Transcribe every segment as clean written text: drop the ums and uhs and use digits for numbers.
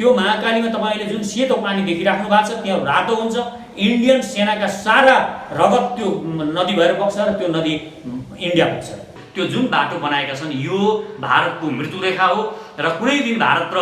त्यो महाकालीमा तपाईले जुन सेतो पानी देखिराख्नु भएको छ त्यहाँ रातो हुन्छ। इन्डियन सेनाका सारा रगत त्यो नदी भएर बग्छ र त्यो नदी इन्डिया पुग्छ। त्यो जुन बाटो बनाएका छन् यो भारतको मृत्युरेखा हो र कुनै दिन भारत र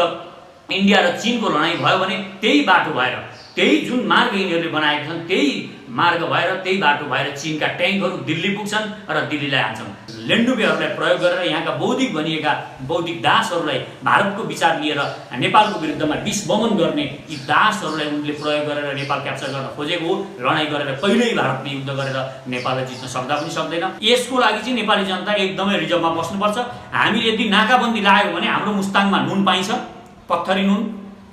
इन्डिया र चीनको लडाईँ भयो भने त्यही बाटो भएर त्यही जुन मार्ग यिनीहरूले बनाएका छन् त्यही मार्ग भएर त्यही बाटो भएर चीनका ट्याङ्कहरू दिल्ली पुग्छन् र दिल्लीलाई हान्छन्। लेन्डुबेहरूलाई प्रयोग गरेर यहाँका बौद्धिक भनिएका बौद्धिक दासहरूलाई भारतको विचार लिएर नेपालको विरुद्धमा विषबमन गर्ने यी दासहरूलाई उनले प्रयोग गरेर नेपाल क्याप्चर गर्न खोजेको हो। लडाईँ गरेर पहिल्यै भारतले युद्ध गरेर नेपाललाई जित्न सक्दा पनि सक्दैन। यसको लागि चाहिँ नेपाली जनता एकदमै रिजर्भमा बस्नुपर्छ। हामीले यदि नाकाबन्दी लाग्यो भने हाम्रो मुस्ताङमा नुन पाइन्छ, पत्थरी नुन,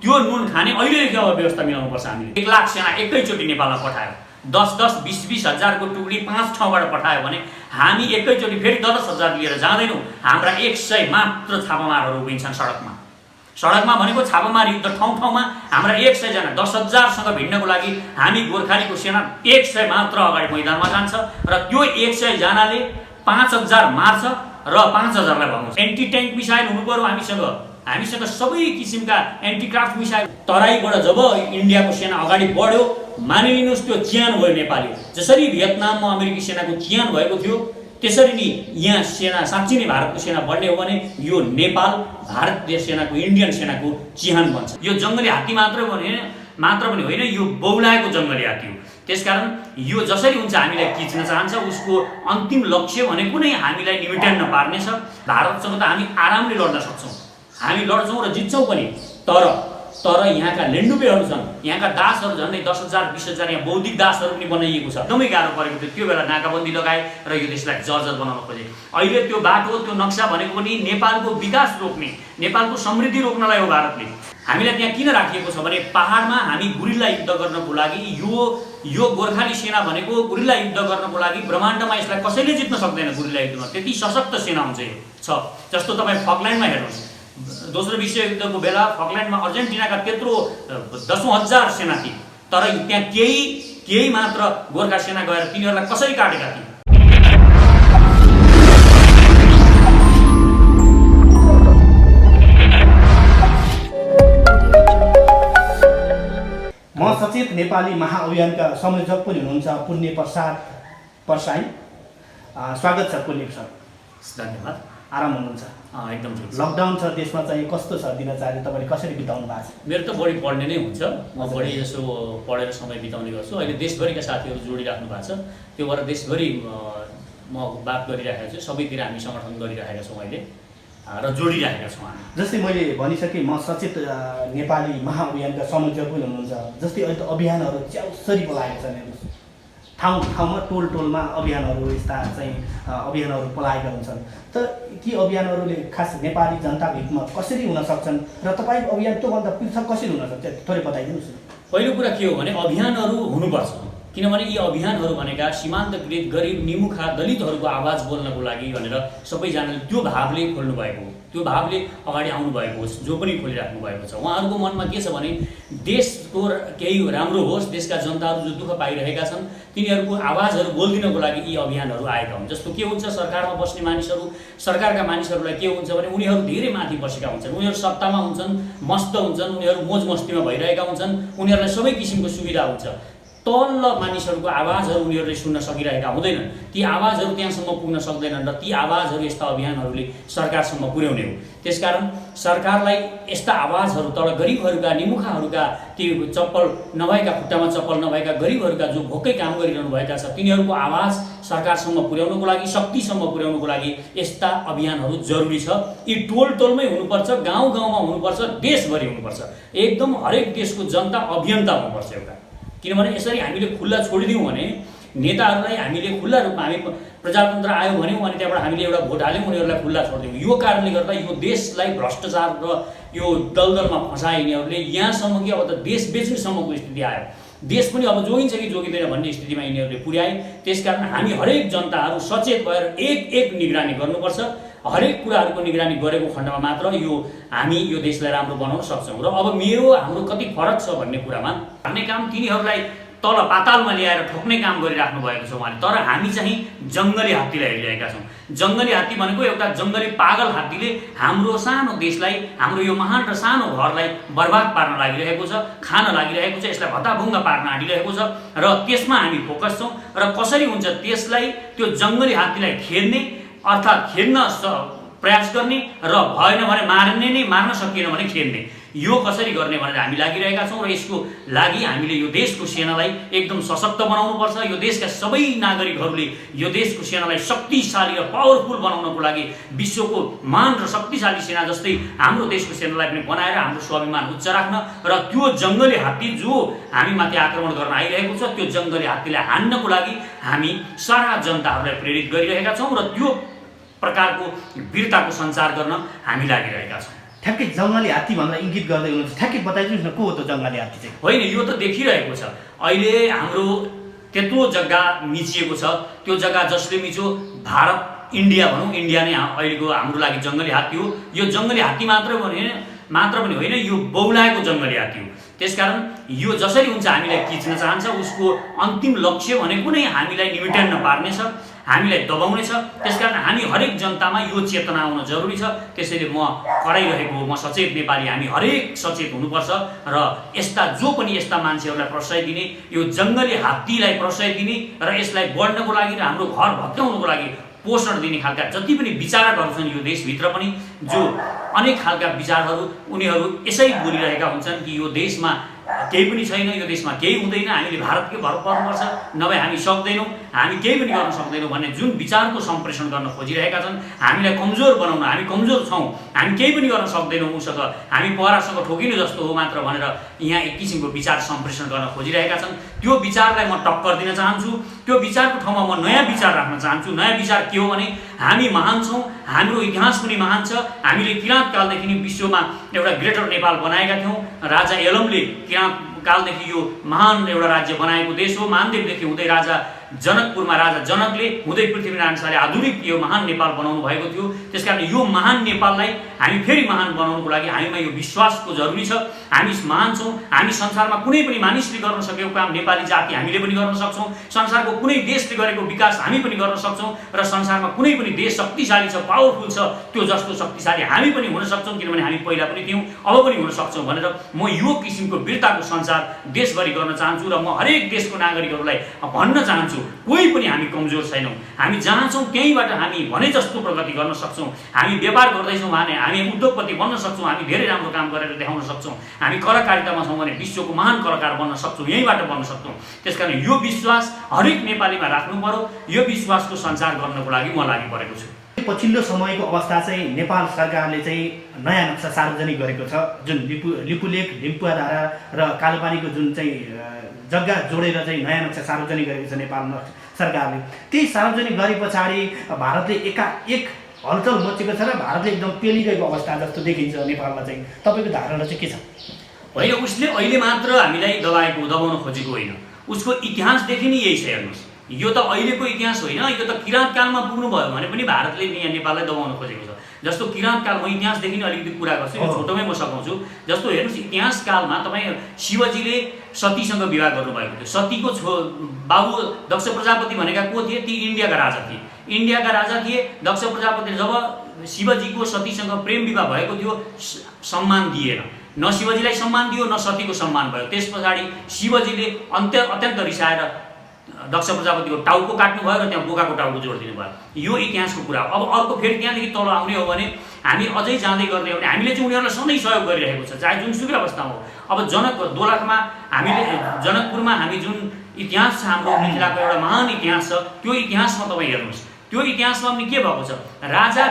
त्यो नुन खाने अहिलेदेखि अब व्यवस्था मिलाउनुपर्छ। हामीले 1 लाख सेना एकैचोटि नेपालमा पठायो, 10-10, 20-20 हजारको टुकडी 5 ठाउँबाट पठायो भने हामी एकैचोटि फेरि 10,000 लिएर जाँदैनौँ। हाम्रा 100 मात्र छापामारहरू उभिन्छन् सडकमा। सडकमा भनेको छापामार युद्ध ठाउँ ठाउँमा हाम्रा 100 जना 10,000सँग भिड्नको लागि हामी गोर्खालीको सेना 100 मात्र अगाडि मैदानमा जान्छ र त्यो 100 जनाले 5,000 मार्छ र 5,000लाई भगाउँछ। एन्टी ट्याङ्क मिसाइल हुनु पर्यो हामीसँग सबै किसिमका एन्टिक्राफ्ट मिसाइल। तराईबाट जब इन्डियाको सेना अगाडि बढ्यो मानिलिनुहोस् त्यो चिहान भयो नेपाली। जसरी भियतनाममा अमेरिकी सेनाको चिहान भएको थियो त्यसरी नि यहाँ सेना साँच्चै नै भारतको सेना बढ्ने हो भने यो नेपाल भारतीय सेनाको इन्डियन सेनाको चिहान बन्छ। यो जङ्गली हात्ती मात्र पनि होइन, यो बौलाएको जङ्गली हात्ती हो। त्यसकारण यो जसरी हुन्छ हामीलाई खिच्न चाहन्छ उसको अन्तिम लक्ष्य भनेको नै हामीलाई निमिट्यान्न पार्नेछ। भारतसँग त हामी आरामले लड्न सक्छौँ, हामी लड्छौँ र जित्छौँ पनि। तर यहाँका लेन्डुबेहरू छन्, यहाँका दासहरू झन्डै 10,000 20,000 यहाँ बौद्धिक दासहरू पनि बनाइएको छ। एकदमै गाह्रो परेको थियो। त्यो बेला नाकाबन्दी लगाए र यो देशलाई जर्जर बनाउन खोजे। अहिले त्यो बाटो त्यो नक्सा भनेको पनि नेपालको विकास रोक्ने, नेपालको समृद्धि रोक्नलाई हो भारतले। हामीलाई त्यहाँ किन राखिएको छ भने पहाडमा हामी गुरिल्ला युद्ध गर्नको लागि यो गोर्खाली सेना भनेको गुरिल्ला युद्ध गर्नको लागि ब्रह्माण्डमा यसलाई कसैले जित्न सक्दैन। गुरिल्ला युद्धमा त्यति सशक्त सेना हुन्छ छ। जस्तो तपाईँ फकल्यान्डमा हेर्नुहोस्, दोस्रो विश्वयुद्धको बेला फकल्यान्डमा अर्जेन्टिनाका त्यत्रो 10,000 सेना थिए तर त्यहाँ केही मात्र गोर्खा सेना गएर तिनीहरूलाई कसरी काटेका थिए। म सचेत नेपाली महाअभियानका संयोजक पनि हुनुहुन्छ पुण्य प्रसाद परसाई। स्वागत छ पुण्य सर। धन्यवाद। आराम हुनुहुन्छ? एकदम ठिक छ। लकडाउन छ देशमा चाहिँ कस्तो छ दिनचर्या, तपाईँले कसरी बिताउनु भएको छ? मेरो त बढी पढ्ने नै हुन्छ, म बढी जसो पढेर समय बिताउने गर्छु। अहिले देशभरिका साथीहरू जोडिराख्नु भएको छ, त्यो भएर देशभरि म बात गरिरहेको छु। सबैतिर हामी समर्थन गरिरहेका छौँ अहिले र जोडिरहेका छौँ हामी। जस्तै मैले भनिसकेँ म सचेत नेपाली महाअभियानका संयोजक पनि हुनुहुन्छ। जस्तै अहिले त अभियानहरू च्याउसरी पलाएको छ, ठाउँ ठाउँमा टोल टोलमा अभियानहरू यस्ता चाहिँ अभियानहरू पलाएका हुन्छन्। त ती अभियानहरूले खास नेपाली जनताको हितमा कसरी हुन सक्छन् र तपाईँको अभियान त्योभन्दा पृथक कसरी हुन सक्छ थोरै बताइदिनुहोस् न। पहिलो कुरा के हो भने अभियानहरू हुनुपर्छ, किनभने यी अभियानहरू भनेका सीमान्तकृत गरिब निमुखा दलितहरूको आवाज बोल्नको लागि भनेर सबैजनाले त्यो भावले खोल्नु भएको हो, त्यो भावले अगाडि आउनु भएको होस्, जो पनि खोलिराख्नु भएको छ। उहाँहरूको मनमा के छ भने देशको केही राम्रो होस्, देशका जनताहरू जो दुःख पाइरहेका छन् तिनीहरूको आवाजहरू बोलिदिनको लागि यी अभियानहरू आएका हुन्। जस्तो के हुन्छ, सरकारमा बस्ने मानिसहरू, सरकारका मानिसहरूलाई के हुन्छ भने उनीहरू धेरै माथि बसेका हुन्छन्, उनीहरू सत्तामा हुन्छन्, मस्त हुन्छन्, उनीहरू मोज मस्तीमा भइरहेका हुन्छन्, उनीहरूलाई सबै किसिमको सुविधा हुन्छ। तल्लो मानिसहरूको आवाजहरू उनीहरूले सुन्न सकिरहेका हुँदैनन्, ती आवाजहरू त्यहाँसम्म पुग्न सक्दैनन् र ती आवाजहरू यस्ता अभियानहरूले सरकारसम्म पुर्याउने हो। त्यसकारण सरकारलाई यस्ता आवाजहरू तल गरिबहरूका निमुखाहरूका ती चप्पल नभएका, खुट्टामा चप्पल नभएका गरिबहरूका जो भोकै काम गरिरहनु भएका छ तिनीहरूको आवाज सरकारसम्म पुर्याउनको लागि, शक्तिसम्म पुर्याउनको लागि यस्ता अभियानहरू जरुरी छ। यी टोल टोलमै हुनुपर्छ, गाउँ गाउँमा हुनुपर्छ, देशभरि हुनुपर्छ। एकदम हरेक देशको जनता अभियन्ता हुनुपर्छ एउटा। किनभने यसरी हामीले खुल्ला छोडिदियौँ भने नेताहरूलाई हामीले खुल्ला रूपमा हामी प्रजातन्त्र आयो भन्यौँ अनि त्यहाँबाट हामीले एउटा भोट हाल्यौँ, उनीहरूलाई खुल्ला छोडिदियौँ। यो कारणले गर्दा यो देशलाई भ्रष्टाचार र यो दलदलमा फसाए यिनीहरूले यहाँसम्म कि अब त देश बेच्नुसम्मको स्थिति आयो। देश पनि अब जोगिन्छ कि जोगिँदैन भन्ने स्थितिमा यिनीहरूले पुर्याए। त्यसकारण हामी हरेक जनताहरू सचेत भएर एक निगरानी गर्नुपर्छ। हरेक कुराहरूको निगरानी गरेको खण्डमा मात्र हामी यो देशलाई राम्रो बनाउन सक्छौँ। र अब हाम्रो कति फरक छ भन्ने कुरामा भन्ने काम तिनीहरूलाई तल पातालमा ल्याएर ठोक्ने काम गरिराख्नु भएको छ उहाँले। तर हामी चाहिँ जङ्गली हात्तीलाई हेरिरहेका छौँ। जङ्गली हात्ती भनेको एउटा जङ्गली पागल हात्तीले हाम्रो सानो देशलाई, हाम्रो यो महान र सानो घरलाई बर्बाद पार्न लागिरहेको छ, खान लागिरहेको छ, यसलाई भत्ताभुङ्गा पार्न आँटिरहेको छ र त्यसमा हामी फोकस छौँ। र कसरी हुन्छ त्यसलाई, त्यो जङ्गली हात्तीलाई खेद्ने अर्थात् खेद्न प्रयास गर्ने र भएन भने मार्ने नै, मार्न सकिएन भने खेद्ने, यो कसरी गर्ने भनेर हामी लागिरहेका छौँ। र यसको लागि हामीले यो देशको सेनालाई एकदम सशक्त बनाउनुपर्छ। यो देशका सबै नागरिकहरूले यो देशको सेनालाई शक्तिशाली र पावरफुल बनाउनको लागि विश्वको महान र शक्तिशाली सेना जस्तै हाम्रो देशको सेनालाई पनि बनाएर हाम्रो स्वाभिमान उच्च राख्न र त्यो जङ्गली हात्ती जो हामीमाथि आक्रमण गर्न आइरहेको छ त्यो जङ्गली हात्तीलाई हान्नको लागि हामी सारा जनताहरूलाई प्रेरित गरिरहेका छौँ र त्यो प्रकारको वीरताको सञ्चार गर्न हामी लागिरहेका छौँ। ठ्याक्कै जङ्गली हात्ती भनेर इङ्गित गर्दै हुनुहुन्छ, ठ्याक्कै बताइदिनुहोस् न को हो त जङ्गली हात्ती चाहिँ? होइन, यो त देखिरहेको छ अहिले हाम्रो त्यत्रो जग्गा मिचिएको छ। त्यो जग्गा जसले मिच्यो भारत, इन्डिया भनौँ, इन्डिया नै अहिलेको हाम्रो लागि जङ्गली हात्ती हो। यो जङ्गली हात्ती मात्र पनि होइन, यो बौलाएको जङ्गली हात्ती हो। त्यसकारण यो जसरी हुन्छ हामीलाई खिच्न चाहन्छ, उसको अन्तिम लक्ष्य भनेको नै हामीलाई निमिट्यान्न पार्नेछ, हामीलाई दबाउनेछ। त्यसकारण हामी हरेक जनतामा यो चेतना आउन जरुरी छ। त्यसैले म कराइरहेको, म सचेत नेपाली, हामी हरेक सचेत हुनुपर्छ र यस्ता जो पनि यस्ता मान्छेहरूलाई प्रश्रय दिने, यो जङ्गली हात्तीलाई प्रश्रय दिने र यसलाई बढ्नको लागि र हाम्रो घर भत्काउनको लागि पोषण दिने खालका जति पनि विचारकहरू छन् यो देशभित्र पनि, जो अनेक खालका विचारहरू उनीहरू यसै बोलिरहेका हुन्छन् कि यो देशमा केही पनि छैन, यो देशमा केही हुँदैन, हामीले भारतकै भर पर्नुपर्छ, नभए हामी सक्दैनौँ, हामी केही पनि गर्न सक्दैनौँ भन्ने जुन विचारको सम्प्रेषण गर्न खोजिरहेका छन्, हामीलाई कमजोर बनाउन, हामी कमजोर छौँ, हामी केही पनि गर्न सक्दैनौँ, उसँग हामी पहरासँग ठोकिनु जस्तो हो मात्र भनेर यहाँ एक किसिमको विचार सम्प्रेषण गर्न खोजिरहेका छन्। त्यो विचारलाई म टक्कर दिन चाहन्छु। त्यो विचारको ठाउँमा म नयाँ विचार राख्न चाहन्छु। नयाँ विचार के हो भने हामी महान छौँ, हाम्रो इतिहास पनि महान छ। हामीले किराँत कालदेखि विश्वमा एउटा ग्रेटर नेपाल बनाएका थियौँ। राजा यलमले किराँत कालदेखि यो महान एउटा राज्य बनाएको देश हो। मानदेवदेखि हुँदै राजा जनकपुरमा राजा जनकले हुँदै पृथ्वीनारायण शाहले आधुनिक यो महान नेपाल बनाउनु भएको थियो। त्यसकारण यो महान नेपाललाई हामी फेरि महान बनाउनको लागि हामीमा यो विश्वासको जरुरी छ। हामी महान छौँ, हामी संसारमा कुनै पनि मानिसले गर्न सकेको काम नेपाली जाति हामीले पनि गर्न सक्छौँ। संसारको कुनै देशले गरेको विकास हामी पनि गर्न सक्छौँ र संसारमा कुनै पनि देश शक्तिशाली छ, पावरफुल छ, त्यो जस्तो शक्तिशाली हामी पनि हुन सक्छौँ, किनभने हामी पहिला पनि थियौँ, अब पनि हुन सक्छौँ भनेर म यो किसिमको वीरताको सञ्चार देशभरि गर्न चाहन्छु र म हरेक देशको नागरिकहरूलाई भन्न चाहन्छु कोही पनि हामी कमजोर छैनौँ। हामी जहाँ छौँ त्यहीँबाट हामी भने जस्तो प्रगति गर्न सक्छौँ। हामी व्यापार गर्दैछौँ भने हामी उद्योगपति बन्न सक्छौँ, हामी धेरै राम्रो काम गरेर देखाउन सक्छौँ। हामी कलाकारितामा छौँ भने विश्वको महान कलाकार बन्न सक्छौँ, यहीँबाट बन्न सक्छौँ। त्यसकारण यो विश्वास हरेक नेपालीमा राख्नु पर्यो। यो विश्वासको सञ्चार गर्नको लागि म लागि परेको छु। पछिल्लो समयको अवस्था चाहिँ नेपाल सरकारले चाहिँ नयाँ नक्सा सार्वजनिक गरेको छ, जुन लिपुलेख, लिम्पुवाधारा र कालोपानीको जुन चाहिँ जग्गा जोडेर चाहिँ नयाँ नक्सा सार्वजनिक गरेको छ नेपाल सरकारले। त्यही सार्वजनिक गरे पछाडि भारतले एकाएक हलचल मचेको छ र भारतले एकदम पेलिरहेको अवस्था जस्तो देखिन्छ नेपालमा चाहिँ। तपाईँको धारणा चाहिँ के छ? होइन, उसले अहिले मात्र हामीलाई दबाउन खोजेको होइन, उसको इतिहासदेखि नै यही छ। हेर्नुहोस्, यो त अहिलेको इतिहास होइन, यो त किराँत कालमा पुग्नु भयो भने पनि भारतले यहाँ नेपाललाई दबाउन खोजेको छ। जस्तो किराँत काल, म इतिहासदेखि नै अलिकति कुरा गर्छु, यो छोटोमै म सघाउँछु। जस्तो हेर्नुहोस्, इतिहास कालमा तपाईँ शिवजीले सतीसँग विवाह गर्नुभएको थियो। सतीको बाबु दक्ष प्रजापति भनेका को थिए? ती इन्डियाका राजा थिए। इन्डियाका राजा थिए। दक्ष प्रजापतिले जब शिवजीको सतीसँग प्रेम विवाह भएको थियो, सम्मान दिएन, न शिवजीलाई सम्मान दियो न सतीको सम्मान भयो। त्यस पछाडि शिवजीले अत्यन्त रिसाएर दक्ष प्रजापतिको टाउको काट्नु भयो र त्यहाँ बोकाको टाउको जोडिदिनु भयो। यो इतिहासको कुरा हो। अब अर्को फेरि त्यहाँदेखि तल आउने हो भने हामी अझै जाँदै गर्दै हो भने हामीले चाहिँ उनीहरूलाई सधैँ सहयोग गरिरहेको छ, चाहे जुनसुकै अवस्थामा हो। अब दोलखमा हामीले, जनकपुरमा हामी जुन इतिहास छ, हाम्रो मिथिलाको एउटा महान इतिहास छ, त्यो इतिहासमा तपाईँ हेर्नुहोस्, त्यो इतिहासमा पनि के भएको छ? राजा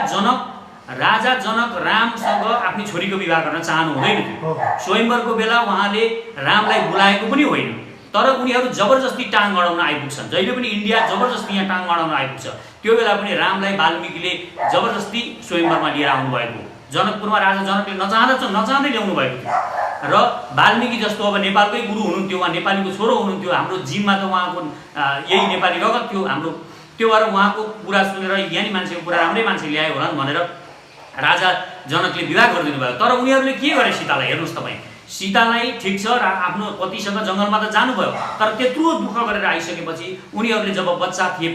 जनक रामसँग आफ्नो छोरीको विवाह गर्न चाहनु हुँदैन थियो। स्वयंवरको बेला उहाँले रामलाई बोलाएको पनि होइन, तर उनीहरू जबरजस्ती टाङ अडाउन आइपुग्छन्। जहिले पनि इन्डिया जबरजस्ती यहाँ टाङ अडाउन आइपुग्छ। त्यो बेला पनि रामलाई वाल्मिकीले जबरजस्ती स्वयंवरमा लिएर आउनुभएको। जनकपुरमा राजा जनकले नचाहँदै ल्याउनु भएको थियो र वाल्मिकी जस्तो अब नेपालकै गुरु हुनुहुन्थ्यो, उहाँ नेपालीको छोरो हुनुहुन्थ्यो, हाम्रो जिममा त उहाँको यही नेपाली रगत थियो हाम्रो। त्यो भएर उहाँको कुरा सुनेर ज्ञानी मान्छेको कुरा राम्रै मान्छे ल्यायो होला भनेर राजा जनकले विवाह गरिदिनु भयो। तर उनीहरूले के गरे? सीतालाई हेर्नुहोस् तपाईँ, सीतालाई ठिक छ आफ्नो पतिसँग जङ्गलमा त जानुभयो, तर त्यत्रो दुःख गरेर आइसकेपछि उनीहरूले जब बच्चा थिए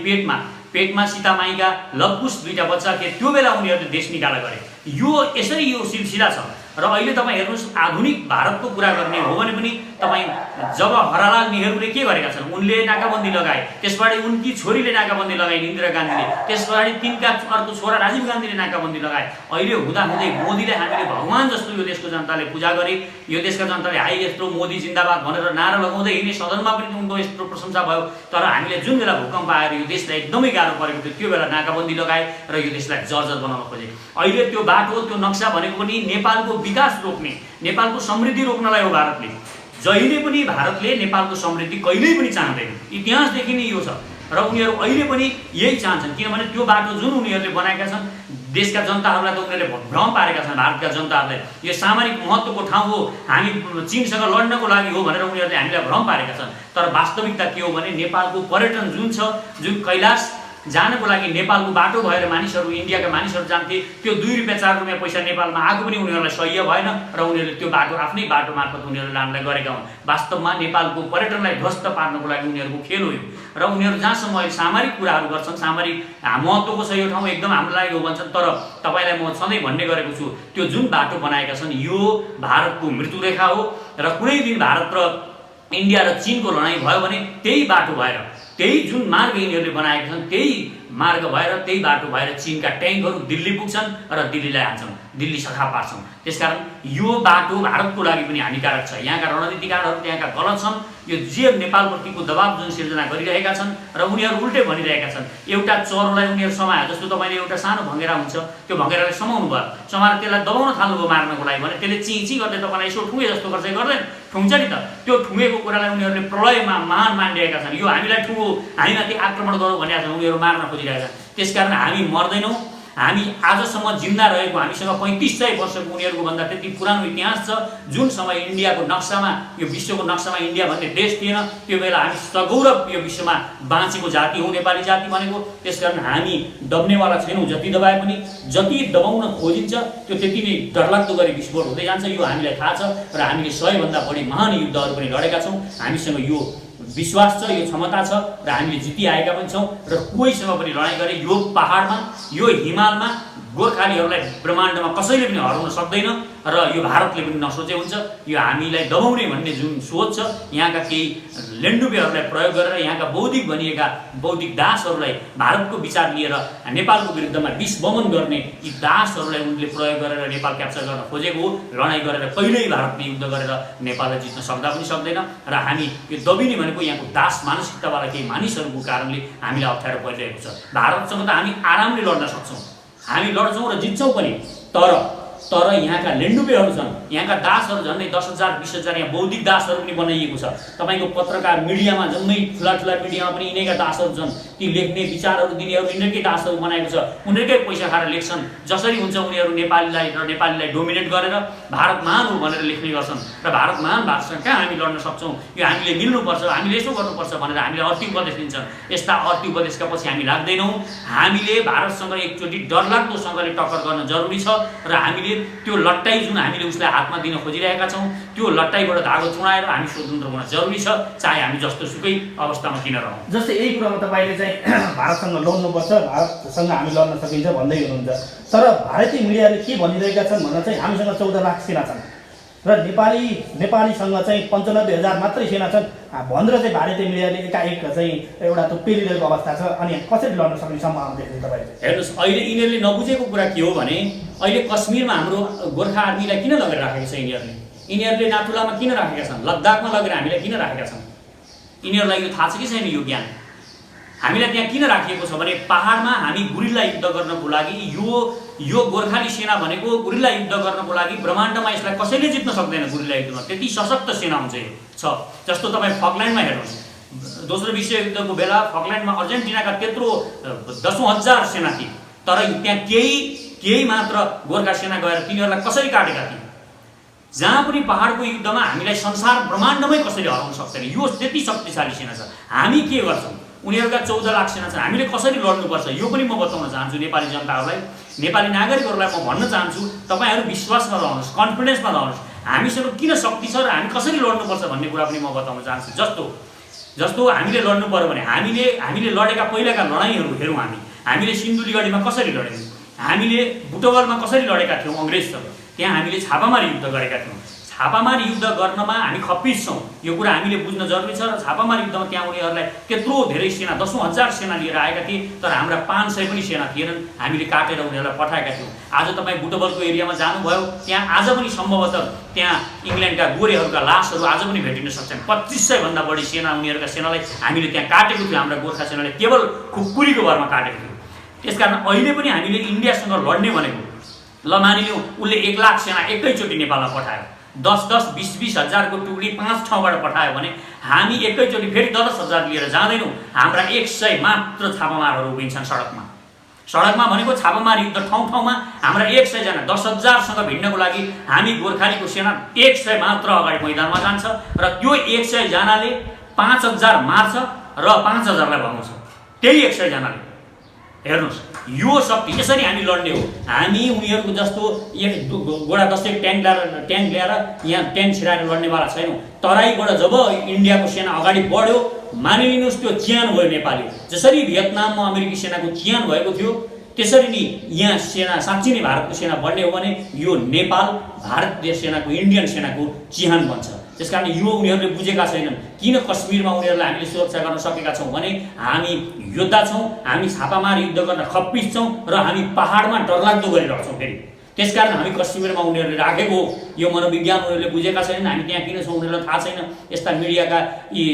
पेटमा सीतामाईका लवकुश 2टा बच्चा थिए, त्यो बेला उनीहरूले देश निकाला गरे। यो यसरी यो सिलसिला छ। र अहिले तपाईँ हेर्नुहोस्, आधुनिक भारतको कुरा गर्ने हो भने पनि तपाईँ जब हरालाल नेहरूले के गरेका छन्, उनले नाकाबन्दी लगाए, त्यसबाट उनकी छोरीले नाकाबन्दी लगाइन् इन्दिरा गान्धीले, त्यसबाट तिनका अर्को छोरा राजीव गान्धीले नाकाबन्दी लगाए। अहिले हुँदाहुँदै मोदीले हामीले भगवान जस्तो यो देशको जनताले पूजा गरे, यो देशका जनताले हाई यत्रो मोदी जिन्दाबाद भनेर नारा लगाउँदै हिँडे, सदनमा पनि उनको यस्तो प्रशंसा भयो। तर हामीले जुन बेला भूकम्प आएर यो देशलाई एकदमै गाह्रो परेको थियो, त्यो बेला नाकाबन्दी लगाए र यो देशलाई जर्जर बनाउन खोजे। अहिले त्यो बाटो, त्यो नक्सा भनेको पनि नेपालको विकास रोक्ने, नेपालको समृद्धि रोक्नलाई हो। भारतले जहिले पनि भारतले नेपालको समृद्धि कहिल्यै पनि चाहँदैन, इतिहासदेखि नै यो छ र उनीहरू अहिले पनि यही चाहन्छन्। किनभने त्यो बाटो जुन उनीहरूले बनाएका छन्, देशका जनताहरूलाई त उनीहरूले भ्रम पारेका छन्। भारतका जनताहरूले यो सामरिक महत्त्वको ठाउँ हो, हामी चीनसँग लड्नको लागि हो भनेर उनीहरूले हामीलाई भ्रम पारेका छन्। तर वास्तविकता के हो भने नेपालको पर्यटन जुन छ, जुन कैलाश जानको लागि नेपालको बाटो भएर मानिसहरू, इन्डियाका मानिसहरू जान्थे, त्यो 2 रुपियाँ 4 रुपियाँ पैसा नेपालमा आएको पनि उनीहरूलाई सह्य भएन र उनीहरूले त्यो बाटो आफ्नै बाटो मार्फत उनीहरूले लानलाई गरेका हुन्। वास्तवमा नेपालको पर्यटनलाई ध्वस्त पार्नको लागि उनीहरूको खेल हो यो। र उनीहरू जहाँसम्म अहिले सामरिक कुराहरू गर्छन्, सामरिक महत्त्वको छ यो ठाउँ, एकदम हाम्रो लागि हो भन्छन्। तर तपाईँलाई म सधैँ भन्ने गरेको छु, त्यो जुन बाटो बनाएका छन् यो भारतको मृत्युरेखा हो। र कुनै दिन भारत र इन्डिया र चीनको लडाइँ भयो भने त्यही बाटो भएर, त्यही जुन मार्ग यिनीहरूले बनाएका छन्, त्यही मार्ग भएर, त्यही बाटो भएर चीनका ट्याङ्कहरू दिल्ली पुग्छन् र दिल्लीलाई हान्छन्, दिल्ली सखा पार्छन्। त्यसकारण यो बाटो भारतको लागि पनि हानिकारक छ। यहाँका रणनीतिकारहरू त्यहाँका गलत छन्। यो जे नेपालप्रतिको दबाब जुन सिर्जना गरिरहेका छन् र उनीहरू उल्टै भनिरहेका छन्। एउटा चरोलाई उनीहरू समाए जस्तो तपाईँले एउटा सानो भँगेरा हुन्छ, त्यो भँगेरालाई समाउनु भयो, समाएर त्यसलाई दबाउन थाल्नुभयो मार्नको लागि भने त्यसले चिची गर्दै तपाईँलाई यसो ठुङ्गे जस्तो गर्छ, गर्दैन? ठुङ्छ नि त। त्यो ठुङ्गेको कुरालाई उनीहरूले प्रलयमा महान मानिरहेका छन्। यो हामीलाई ठुङ्गो, हामीमाथि आक्रमण गरौँ भनेका छन्, उनीहरू मार्न खोजिरहेका छन्। त्यसकारण हामी मर्दैनौँ। हामी आजसम्म जिन्दा रहेको, हामीसँग 3500 वर्षको उनीहरूको भन्दा त्यति पुरानो इतिहास छ। जुन समय इन्डियाको नक्सामा, यो विश्वको नक्सामा इन्डिया भन्ने देश थिएन, त्यो बेला हामी सगौरव यो विश्वमा बाँचेको जाति हौँ नेपाली जाति भनेको। त्यसकारण हामी दब्नेवाला छैनौँ। जति दबाए पनि, जति दबाउन खोजिन्छ त्यो त्यति नै डरलाग्दो गरी विस्फोट हुँदै जान्छ। यो हामीलाई थाहा छ र हामीले 100 भन्दा बढी महान युद्धहरू पनि लडेका छौँ। हामीसँग यो विश्वास छ, यो क्षमता छ र हामीले जितिआएका पनि छौँ। र कोहीसँग पनि लडाइँ गरे यो पहाडमा, यो हिमालमा गोर्खालीहरूलाई ब्रह्माण्डमा कसैले पनि हराउन सक्दैन र यो भारतले पनि नसोचे हुन्छ। यो हामीलाई दबाउने भन्ने जुन सोच छ, यहाँका केही लेन्डुबेहरूलाई प्रयोग गरेर, यहाँका बौद्धिक भनिएका बौद्धिक दासहरूलाई भारतको विचार लिएर नेपालको विरुद्धमा विषबमन गर्ने यी दासहरूलाई उनले प्रयोग गरेर नेपाल क्याप्चर गर्न खोजेको हो। लडाइँ गरेर कहिल्यै भारतले युद्ध गरेर नेपाललाई जित्न सक्दा पनि सक्दैन। र हामी यो दबिने भनेको यहाँको दास मानसिकतावाला केही मानिसहरूको कारणले हामीलाई अप्ठ्यारो परिरहेको छ। भारतसँग त हामी आरामले लड्न सक्छौँ, हामी लड्छौँ र जित्छौँ पनि। तर यहाँका लेन्डुबेहरू छन्, यहाँका दासहरू झन्डै 10,000 20,000 यहाँ बौद्धिक दासहरू पनि बनाइएको छ। तपाईँको पत्रकार मिडियामा जम्मै ठुला मिडियामा पनि यिनैका दासहरू छन्। ती लेख्ने विचारहरू दिनेहरू यिनीहरूकै दासहरू बनाएको छ। उनीहरूकै पैसा खाएर लेख्छन्। जसरी हुन्छ उनीहरू नेपालीलाई डोमिनेट गरेर भारत महान हो भनेर लेख्ने गर्छन् र भारत महान भारतसँग कहाँ हामी लड्न सक्छौँ, यो हामीले मिल्नुपर्छ, हामीले यसो गर्नुपर्छ भनेर हामीले अर्थी उपदेश दिन्छन्। यस्ता अर्थी उपदेशका पछि हामी लाग्दैनौँ। हामीले भारतसँग एकचोटि डरलाग्दोसँगले टक्कर गर्न जरुरी छ र हामीले त्यो लट्टाई जुन हामीले उसलाई हातमा दिन खोजिरहेका छौँ, त्यो लट्टाईबाट धागो चुडाएर हामी स्वतन्त्र हुन जरुरी छ, चाहे हामी जस्तो सुकै अवस्थामा किन रहौँ। जस्तै यही कुरामा तपाईँले चाहिँ भारतसँग लड्नुपर्छ, भारतसँग हामी लड्न सकिन्छ भन्दै हुनुहुन्छ। तर भारतीय मिडियाले के भनिरहेका छन् भन्दा चाहिँ हामीसँग 14 लाख सेना छन् र नेपालीसँग चाहिँ 95,000 मात्रै सेना छन् भनेर चाहिँ भारतीय मिडियाले एकाएक चाहिँ एउटा त्यो पेलिरहेको अवस्था छ। अनि कसरी लड्न सक्ने सम्भावना देख्नुहुन्छ तपाईँले? हेर्नुहोस्, अहिले यिनीहरूले नबुझेको कुरा के हो भने अहिले कश्मीरमा हाम्रो गोर्खा आर्मीलाई किन लगेर राखेको छ यिनीहरूले नाथुलामा किन राखेका छन्, लद्दाखमा लगेर हामीलाई किन राखेका छन्? यिनीहरूलाई यो थाहा छ कि छैन यो ज्ञान? हामीलाई त्यहाँ किन राखिएको छ भने पहाडमा हामी गुरिल्ला युद्ध गर्नको लागि, यो गोर्खाली सेना भनेको गुरिल्ला युद्ध गर्नको लागि ब्रह्माण्डमा यसलाई कसैले जित्न सक्दैन। गुरिल्ला युद्धमा त्यति सशक्त सेना हुन्छ छ। जस्तो तपाईँ फकल्यान्डमा हेर्नुहोस्, दोस्रो विश्वयुद्धको बेला फकल्यान्डमा अर्जेन्टिनाका त्यत्रो 10,000 सेना थिए, तर त्यहाँ केही मात्र गोर्खा सेना गएर तिनीहरूलाई कसरी काटेका थिए। जहाँ पनि पहाडको युद्धमा हामीलाई संसार ब्रह्माण्डमै कसैले हराउन सक्दैन। यो त्यति शक्तिशाली सेना छ। हामी के गर्छौँ? उनीहरूका 14 लाख सेना छन्। हामीले कसरी लड्नुपर्छ यो पनि म बताउन चाहन्छु नेपाली जनताहरूलाई, नेपाली नागरिकहरूलाई म भन्न चाहन्छु, तपाईँहरू विश्वासमा रहनुहोस्, कन्फिडेन्समा रहनुहोस्। हामीसँग किन शक्ति छ र हामी कसरी लड्नुपर्छ भन्ने कुरा पनि म बताउन चाहन्छु। जस्तो हामीले लड्नु पर्यो भने हामीले लडेका पहिलाका लडाइँहरू हेरौँ। हामीले सिन्धुलीगढीमा कसरी लड्यौँ, हामीले बुटवलमा कसरी लडेका थियौँ अङ्ग्रेजसँग, त्यहाँ हामीले छापामार युद्ध गरेका थियौँ। छापामार युद्ध गर्नमा हामी खप्पिस छौँ, यो कुरा हामीले बुझ्न जरुरी छ। र छापामार युद्धमा त्यहाँ उनीहरूलाई त्यत्रो धेरै सेना, 10,000 सेना लिएर आएका थिए, तर हाम्रा 500 पनि सेना थिएनन्। हामीले काटेर उनीहरूलाई पठाएका थियौँ। आज तपाईँ बुटवलको एरियामा जानुभयो, त्यहाँ आज पनि सम्भवतः त्यहाँ इङ्ल्यान्डका गोरेहरूका लासहरू आज पनि भेटिन सक्छन्। 2500 भन्दा बढी सेना, उनीहरूका सेनालाई हामीले त्यहाँ काटेको थियो। हाम्रा गोर्खा सेनाले केवल खुकुरीको भरमा काटेको थियो। त्यसकारण अहिले पनि हामीले इन्डियासँग लड्ने भनेको, ल मानिलिउँ उसले 1 लाख सेना एकैचोटि नेपालमा पठायो, 10-10, 20-20 हजारको टुक्री 5 ठाउँबाट पठायो भने हामी एकैचोटि फेरि 10,000 लिएर जाँदैनौँ। हाम्रा 100 मात्र छापामारहरू उभिन्छन् सडकमा। सडकमा भनेको छापामार युद्ध ठाउँ-ठाउँमा हाम्रा 100 जना 10,000सँग भिड्नको लागि हामी गोर्खालीको सेना 100 मात्र अगाडि मैदानमा जान्छ र त्यो 100 जनाले 5,000 मार्छ र 5,000लाई भगाउँछ। त्यही 100 जनाले। हेर्नुहोस्, यो शक्ति यसरी हामी लड्ने हो। हामी उनीहरूको जस्तो गोडा 10 ट्याङ्क ल्याएर यहाँ ट्याङ्क छिराएर लड्नेवाला छैनौँ। तराईबाट जब इन्डियाको सेना अगाडि बढ्यो, मानिलिनुहोस् त्यो चिहान भयो नेपाली। जसरी भियतनाममा अमेरिकी सेनाको चिहान भएको थियो, त्यसरी नै यहाँ सेना साँच्चै नै भारतको सेना बढ्ने हो भने यो नेपाल भारतीय सेनाको, इन्डियन सेनाको चिहान बन्छ। त्यसकारण यो उनीहरूले बुझेका छैनन्। किन कश्मीरमा उनीहरूलाई हामीले सुरक्षा गर्न सकेका छौँ भने हामी योद्धा छौँ, हामी छापामार युद्ध गर्न खप्पिस छौँ र हामी पहाडमा डरलाग्दो गरिरहेछौँ। फेरि त्यसकारण हामी कश्मीरमा उनीहरूले राखेको हो। यो मनोविज्ञान उनीहरूले बुझेका छैनन्। हामी त्यहाँ किन छौँ उनीहरूलाई थाहा छैन। यस्ता मिडियाका यी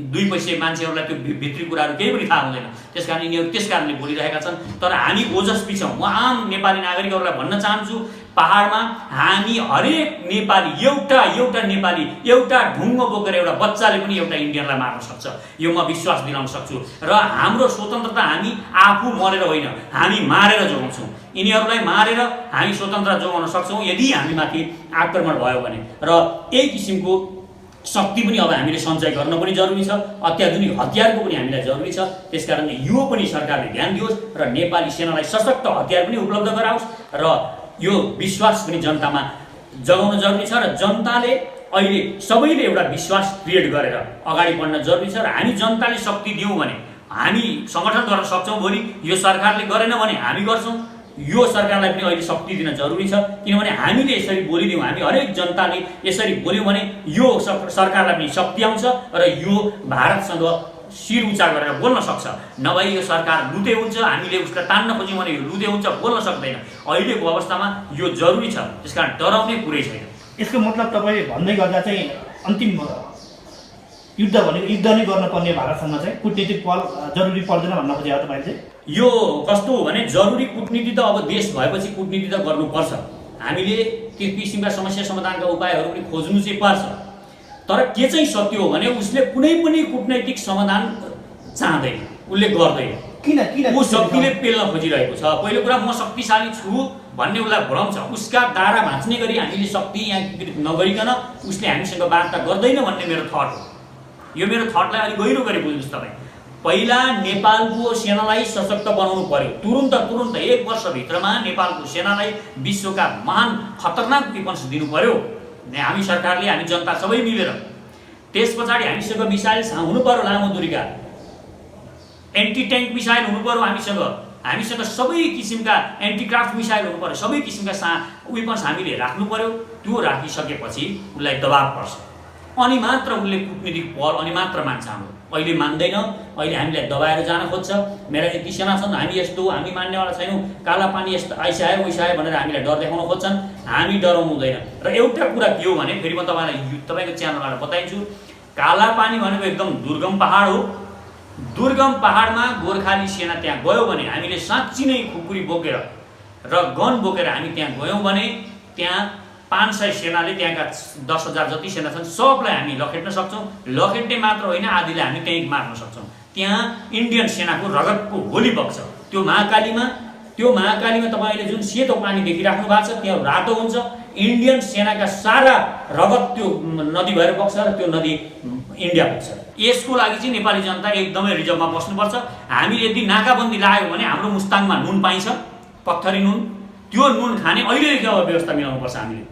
2 पैसे मान्छेहरूलाई त्यो भित्री कुराहरू केही पनि थाहा हुँदैन। त्यसकारण यिनीहरू त्यस कारणले बोलिरहेका छन्। तर हामी ओजस्वी छौँ। म आम नेपाली नागरिकहरूलाई भन्न चाहन्छु, पहाडमा हामी हरेक नेपाली, एउटा नेपाली एउटा ढुङ्गो बोकेर एउटा बच्चाले पनि एउटा इन्डियनलाई मार्न सक्छ। यो म विश्वास दिलाउन सक्छु। र हाम्रो स्वतन्त्रता हामी आफू मरेर होइन, हामी मारेर जोगाउँछौँ। यिनीहरूलाई मारेर हामी स्वतन्त्रता जोगाउन सक्छौँ यदि हामीमाथि आक्रमण भयो भने। र यही किसिमको शक्ति पनि अब हामीले सञ्चय गर्न पनि जरुरी छ। अत्याधुनिक हतियारको पनि हामीलाई जरुरी छ। त्यसकारणले यो पनि सरकारले ध्यान दियोस् र नेपाली सेनालाई सशक्त हतियार पनि उपलब्ध गराओस् र यो विश्वास पनि जनतामा जगाउन जरुरी छ। र जनताले अहिले सबैले एउटा विश्वास क्रिएट गरेर अगाडि बढ्न जरुरी छ। र हामी जनताले शक्ति दियौँ भने हामी सङ्गठन गर्न सक्छौँ। भोलि यो सरकारले गरेन भने हामी गर्छौँ। यो सरकारलाई पनि अहिले शक्ति दिन जरुरी छ। किनभने हामीले यसरी बोलिदियौँ, हामी हरेक जनताले यसरी बोल्यौँ भने यो सरकारलाई पनि शक्ति आउँछ र यो भारतसँग शिर उच्चा गरेर बोल्न सक्छ। नभए यो सरकार लुते हुन्छ, हामीले उसलाई तान्न खोज्यौँ भने यो लुते हुन्छ, बोल्न सक्दैन। अहिलेको अवस्थामा यो जरुरी छ। त्यसकारण डराउने कुरै छैन। यसको मतलब तपाईँ भन्दै गर्दा चाहिँ अन्तिम युद्ध भनेको युद्ध नै गर्नुपर्ने भारतसँग चाहिँ कूटनीतिक पहल जरुरी पर्दैन भन्न खोजेको तपाईँले चाहिँ? यो कस्तो हो भने जरुरी कूटनीति त अब देश भएपछि कूटनीति त गर्नुपर्छ। हामीले त्यो किसिमका समस्या समाधानका उपायहरू पनि खोज्नु चाहिँ पर्छ। तर के चाहिँ सत्य हो भने उसले कुनै पनि कूटनैतिक समाधान चाहँदैन, उसले गर्दैन। किन ऊ शक्तिले पेल्न खोजिरहेको छ। पहिलो कुरा, म शक्तिशाली छु भन्ने उसलाई भ्रम छ। उसका दारा भाँच्ने गरी हामीले शक्ति यहाँ नगरिकन उसले हामीसँग वार्ता गर्दैन भन्ने मेरो थट हो। यो मेरो थटलाई अलिक गहिरो गरी बुझ्नुहोस् तपाईँ। पहिला नेपालको सेनालाई सशक्त बनाउनु पर्यो। तुरुन्त 1 वर्षभित्रमा नेपालको सेनालाई विश्वका महान खतरनाक वेपन्स दिनु पर्यो। हामी सरकारले, हामी जनता सबै मिलेर। त्यस पछाडि हामीसँग मिसाइल हुनु पर्यो, लामो दूरीका एन्टी ट्याङ्क मिसाइल हुनु पर्यो हामीसँग सबै किसिमका एन्टिक्राफ्ट मिसाइल हुनु पर्यो। सबै किसिमका वेपन्स हामीले राख्नु पर्यो। त्यो राखिसकेपछि उसलाई दबाब पर्छ, अनि मात्र उसले कूटनीतिक पहल, अनि मात्र मान्छ। हाम्रो अहिले मान्दैन। अहिले हामीलाई दबाएर जान खोज्छ। मेरा यति सेना छन्, हामी यस्तो, हामी मान्नेवाला छैनौँ, काला पानी यस्तो आइसायो वैसायो भनेर हामीलाई डर देखाउन खोज्छन्। हामी डराउनु हुँदैन। र एउटा कुरा के हो भने, फेरि म तपाईँको च्यानलबाट बताइन्छु, काला पानी भनेको एकदम दुर्गम पहाड हो। दुर्गम पहाडमा गोर्खाली सेना त्यहाँ गयो भने हामीले साँच्ची नै खुकुरी बोकेर र गन बोकेर हामी त्यहाँ गयौँ भने त्यहाँ 500 सेनाले, त्यहाँका 10,000 जति सेना छन् सबलाई हामी लखेट्न सक्छौँ। लखेट्ने मात्र होइन, आदिले हामी त्यहीँ मार्न सक्छौँ। त्यहाँ इन्डियन सेनाको रगतको होली बग्छ। त्यो महाकालीमा तपाईँले जुन सेतो पानी देखिराख्नु भएको छ, त्यहाँ रातो हुन्छ। इन्डियन सेनाका सारा रगत त्यो नदी भएर बग्छ र त्यो नदी इन्डिया पुग्छ। यसको लागि चाहिँ नेपाली जनता एकदमै रिजर्भमा बस्नुपर्छ। हामीले यदि नाकाबन्दी लाग्यो भने हाम्रो मुस्ताङमा नुन पाइन्छ, पत्थरी नुन। त्यो नुन खाने अहिलेदेखि अब व्यवस्था मिलाउनुपर्छ हामीले।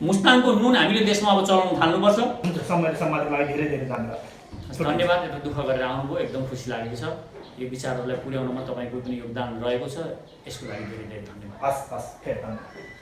मुस्ताङको नुन हामीले देशमा अब चलाउन थाल्नुपर्छ। हुन्छ, समय सम्वादको लागि धेरै धेरै धन्यवाद। धन्यवाद। यत्रो दुःख गरेर आउनुभयो, एकदम खुसी लागेको छ। यो विचारहरूलाई पुर्याउनमा तपाईँको पनि योगदान रहेको छ, यसको लागि धेरै धेरै धन्यवाद। हस् हस्, फेरि धन्यवाद।